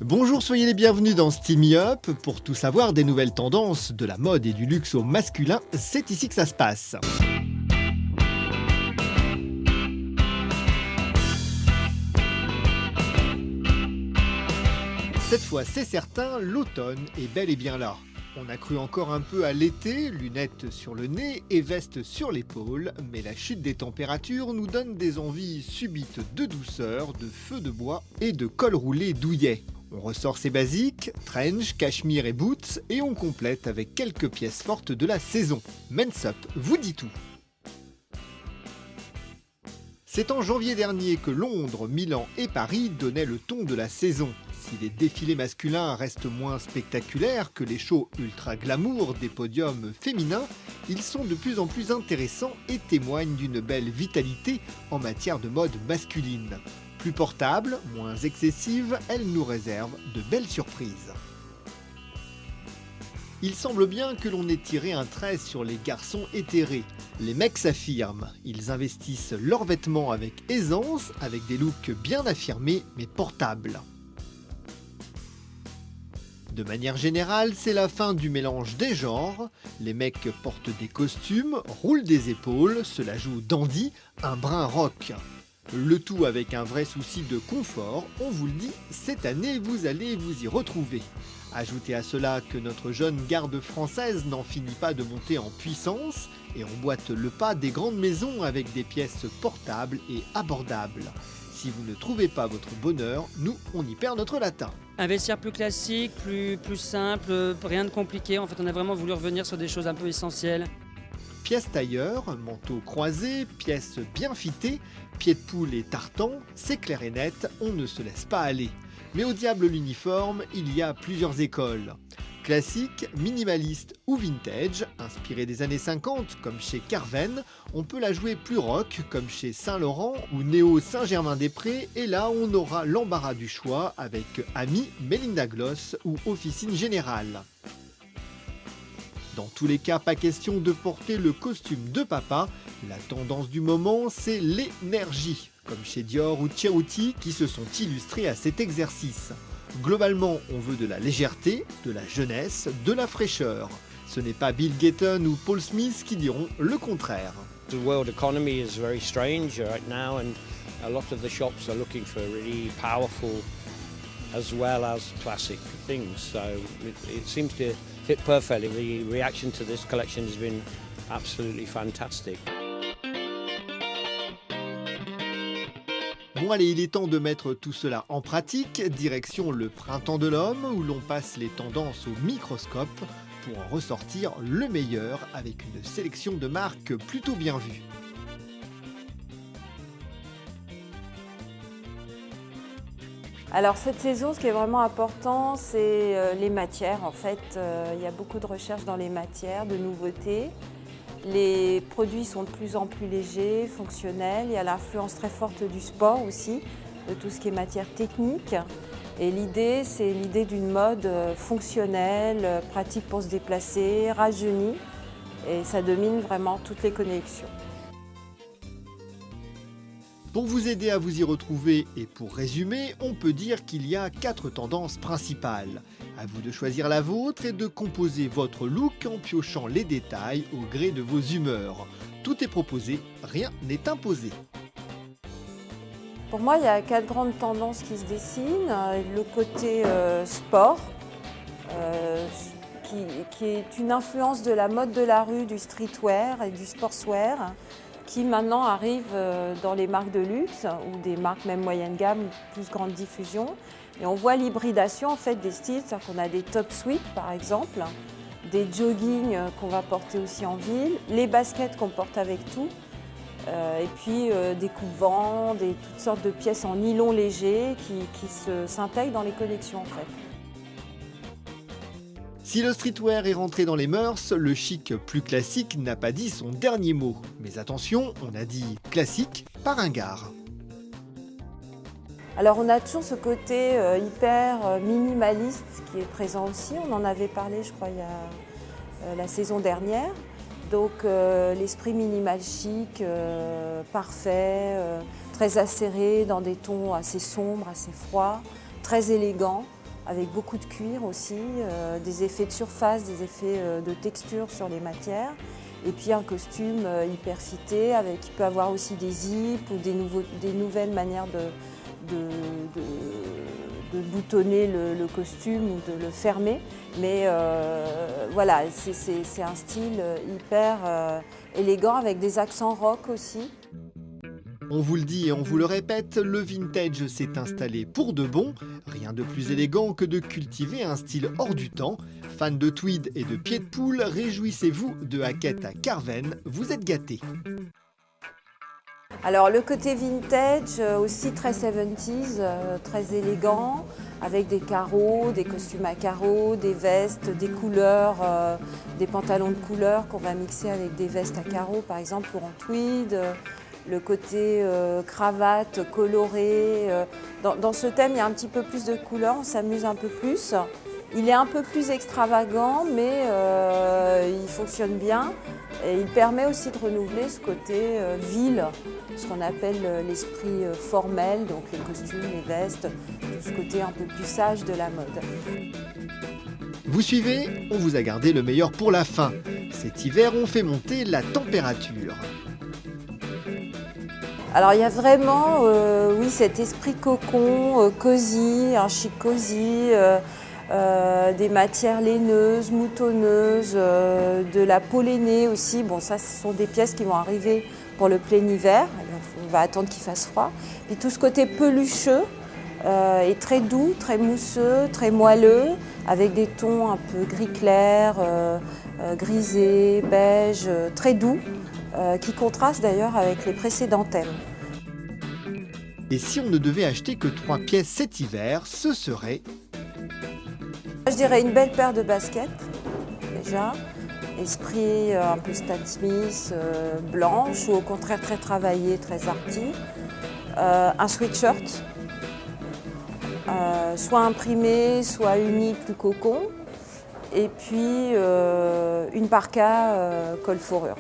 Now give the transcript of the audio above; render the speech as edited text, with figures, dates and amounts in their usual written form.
Bonjour, soyez les bienvenus dans Steam Me Up. Pour tout savoir des nouvelles tendances, de la mode et du luxe au masculin, c'est ici que ça se passe. Cette fois, c'est certain, l'automne est bel et bien là. On a cru encore un peu à l'été, lunettes sur le nez et veste sur l'épaule, mais la chute des températures nous donne des envies subites de douceur, de feu de bois et de col roulé douillet. On ressort ses basiques, trench, cachemire et boots, et on complète avec quelques pièces fortes de la saison. Men's Up vous dit tout. C'est en janvier dernier que Londres, Milan et Paris donnaient le ton de la saison. Si les défilés masculins restent moins spectaculaires que les shows ultra glamour des podiums féminins, ils sont de plus en plus intéressants et témoignent d'une belle vitalité en matière de mode masculine. Plus portable, moins excessive, elle nous réserve de belles surprises. Il semble bien que l'on ait tiré un trait sur les garçons éthérés. Les mecs s'affirment, ils investissent leurs vêtements avec aisance, avec des looks bien affirmés mais portables. De manière générale, c'est la fin du mélange des genres. Les mecs portent des costumes, roulent des épaules, cela joue dandy, un brin rock. Le tout avec un vrai souci de confort, on vous le dit, cette année vous allez vous y retrouver. Ajoutez à cela que notre jeune garde française n'en finit pas de monter en puissance et emboîte le pas des grandes maisons avec des pièces portables et abordables. Si vous ne trouvez pas votre bonheur, nous on y perd notre latin. Un vestiaire plus classique, plus simple, rien de compliqué. En fait, on a vraiment voulu revenir sur des choses un peu essentielles. Pièces tailleur, manteau croisé, pièces bien fitées, pieds de poule et tartan, c'est clair et net, on ne se laisse pas aller. Mais au diable l'uniforme, il y a plusieurs écoles. Classique, minimaliste ou vintage, inspiré des années 50 comme chez Carven, on peut la jouer plus rock comme chez Saint-Laurent ou Néo Saint-Germain-des-Prés, et là on aura l'embarras du choix avec Ami, Melinda Gloss ou Officine Générale. Dans tous les cas, pas question de porter le costume de papa, la tendance du moment c'est l'énergie, comme chez Dior ou Cerruti qui se sont illustrés à cet exercice. Globalement, on veut de la légèreté, de la jeunesse, de la fraîcheur. Ce n'est pas Bill Gaten ou Paul Smith qui diront le contraire. The world economy is very strange right now, and a lot of the shops are looking for really powerful as well as classic things. So it seems to fit perfectly. The reaction to this collection has been absolutely fantastic. Bon allez, il est temps de mettre tout cela en pratique, direction le printemps de l'homme où l'on passe les tendances au microscope pour en ressortir le meilleur avec une sélection de marques plutôt bien vues. Alors cette saison, ce qui est vraiment important, c'est les matières. En fait, il y a beaucoup de recherches dans les matières, de nouveautés. Les produits sont de plus en plus légers, fonctionnels. Il y a l'influence très forte du sport aussi, de tout ce qui est matière technique. Et l'idée, c'est l'idée d'une mode fonctionnelle, pratique pour se déplacer, rajeunie. Et ça domine vraiment toutes les collections. Pour vous aider à vous y retrouver et pour résumer, on peut dire qu'il y a 4 tendances principales. À vous de choisir la vôtre et de composer votre look en piochant les détails au gré de vos humeurs. Tout est proposé, rien n'est imposé. Pour moi, il y a 4 grandes tendances qui se dessinent. Le côté sport, qui est une influence de la mode de la rue, du streetwear et du sportswear, qui maintenant arrive dans les marques de luxe ou des marques même moyenne gamme, plus grande diffusion. Et on voit l'hybridation en fait des styles, c'est-à-dire qu'on a des top sweats par exemple, des joggings qu'on va porter aussi en ville, les baskets qu'on porte avec tout, et puis des coupe-vents, toutes sortes de pièces en nylon léger qui s'intègrent dans les collections en fait. Si le streetwear est rentré dans les mœurs, le chic plus classique n'a pas dit son dernier mot. Mais attention, on a dit classique, pas ringard. Alors on a toujours ce côté hyper minimaliste qui est présent aussi. On en avait parlé, je crois, il y a la saison dernière. Donc l'esprit minimal chic, parfait, très acéré dans des tons assez sombres, assez froids, très élégant, avec beaucoup de cuir aussi, des effets de surface, des effets de texture sur les matières. Et puis un costume hyper fité, qui peut avoir aussi des zips ou des nouvelles manières de boutonner le costume ou de le fermer. Mais voilà, c'est un style hyper élégant avec des accents rock aussi. On vous le dit et on vous le répète, le vintage s'est installé pour de bon. Rien de plus élégant que de cultiver un style hors du temps. Fans de tweed et de pieds de poule, réjouissez-vous de Hackett à Carven, vous êtes gâtés. Alors le côté vintage aussi très 70s, très élégant, avec des carreaux, des costumes à carreaux, des vestes, des couleurs, des pantalons de couleur qu'on va mixer avec des vestes à carreaux par exemple ou en tweed. Le côté cravate colorée. Dans ce thème, il y a un petit peu plus de couleurs, on s'amuse un peu plus. Il est un peu plus extravagant, mais il fonctionne bien. Et il permet aussi de renouveler ce côté ville, ce qu'on appelle l'esprit formel, donc les costumes, les vestes, tout ce côté un peu plus sage de la mode. Vous suivez, on vous a gardé le meilleur pour la fin. Cet hiver, on fait monter la température. Alors il y a vraiment oui, cet esprit cocon, cosy, un chic cosy, des matières laineuses, moutonneuses, de la peau lainée aussi. Bon, ça, ce sont des pièces qui vont arriver pour le plein hiver. On va attendre qu'il fasse froid. Puis tout ce côté pelucheux est très doux, très mousseux, très moelleux, avec des tons un peu gris clair, grisé, beige, très doux. Qui contraste d'ailleurs avec les précédents thèmes. Et si on ne devait acheter que 3 pièces cet hiver, ce serait... Je dirais une belle paire de baskets, déjà. Esprit un peu Stan Smith, blanche, ou au contraire très travaillée, très arty. Un sweatshirt, soit imprimé, soit uni, plus cocon. Et puis une parka col fourrure.